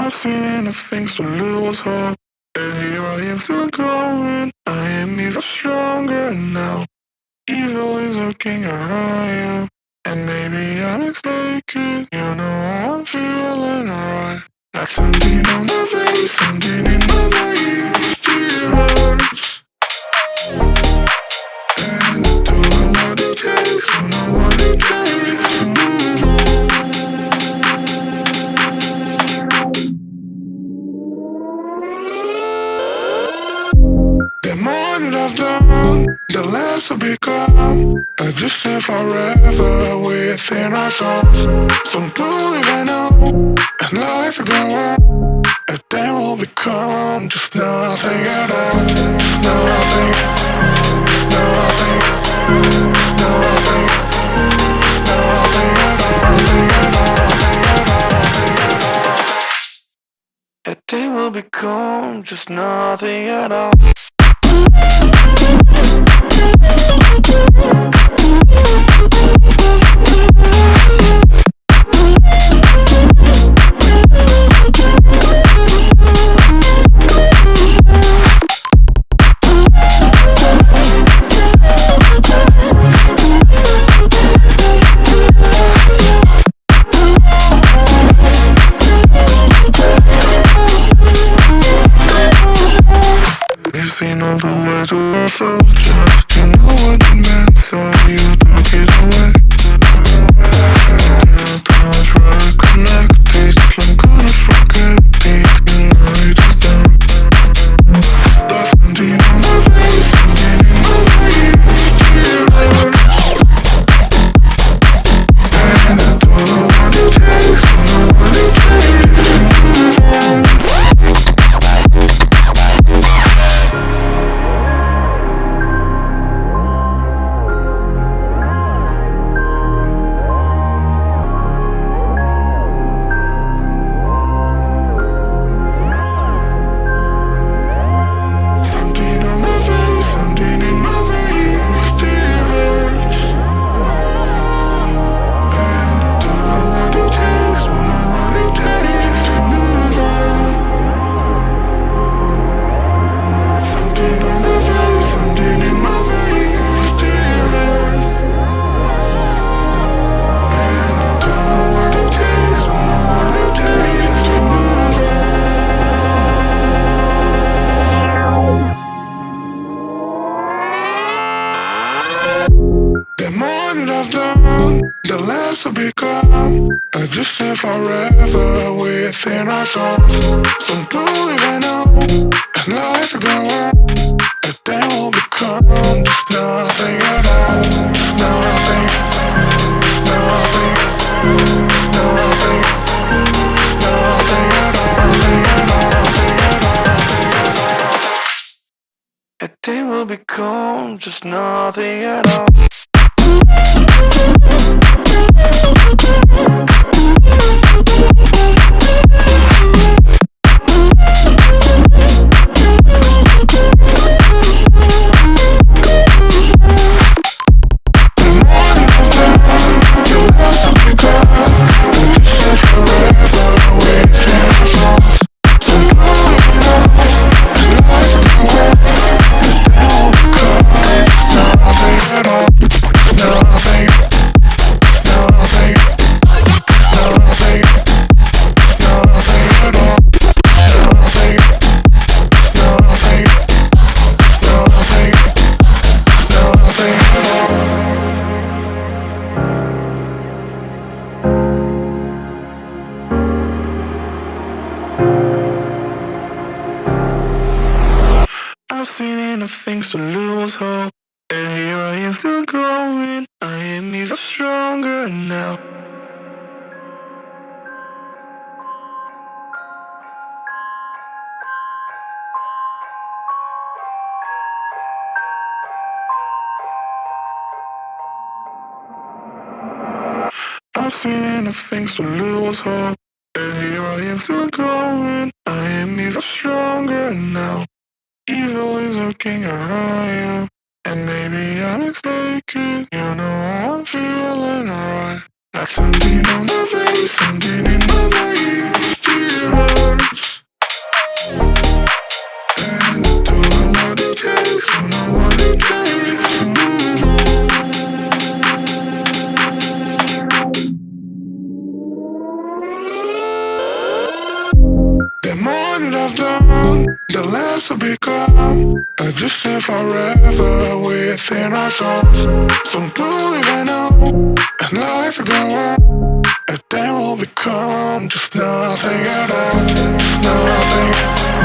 I've seen enough things to lose hope, and here I am still going. I am even stronger now. Evil is lurking around you, and maybe I'm mistaken. You know I'm feeling right, like something on my face, something in my veins. Still hurts, and I don't know what it takes, don't know what it takes to move on. The more that I've done, the less I've become. I just live forever within our souls. Some do even know, and life will go on, and then we'll become just nothing at all. Just nothing, just nothing, just nothing, just nothing at all. Nothing at all, nothing at all, nothing at all. And then we'll become just nothing at all. We've seen all the way to ourselves, just to know what it meant, so you took it away. Till time was reconnected, it's like gonna forget it, the night is done. There's something on my face, something in my veins, still hurts. And I don't know what it takes, don't know what it takes to move on. The more that I've done, the less I've become. I just live forever within our souls. Some do even know, and life will go on, and then we'll become just nothing at all. Just nothing, just nothing, just nothing, just nothing at all. Nothing at all, nothing at all, nothing at all. And then we'll become just nothing at all. I've seen enough things to lose hope, and here I am still growing. I am even stronger now. I've seen enough things to lose hope, and here I am still growing. I am even stronger now. Evil is lurking around you, and maybe I'm mistaken. You know I'm feeling right, like something on my face, something in my veins. Still hurts. The lamps will become a distant forever within our souls. Some do even know, and life will go on, and then we'll become just nothing at all, just nothing.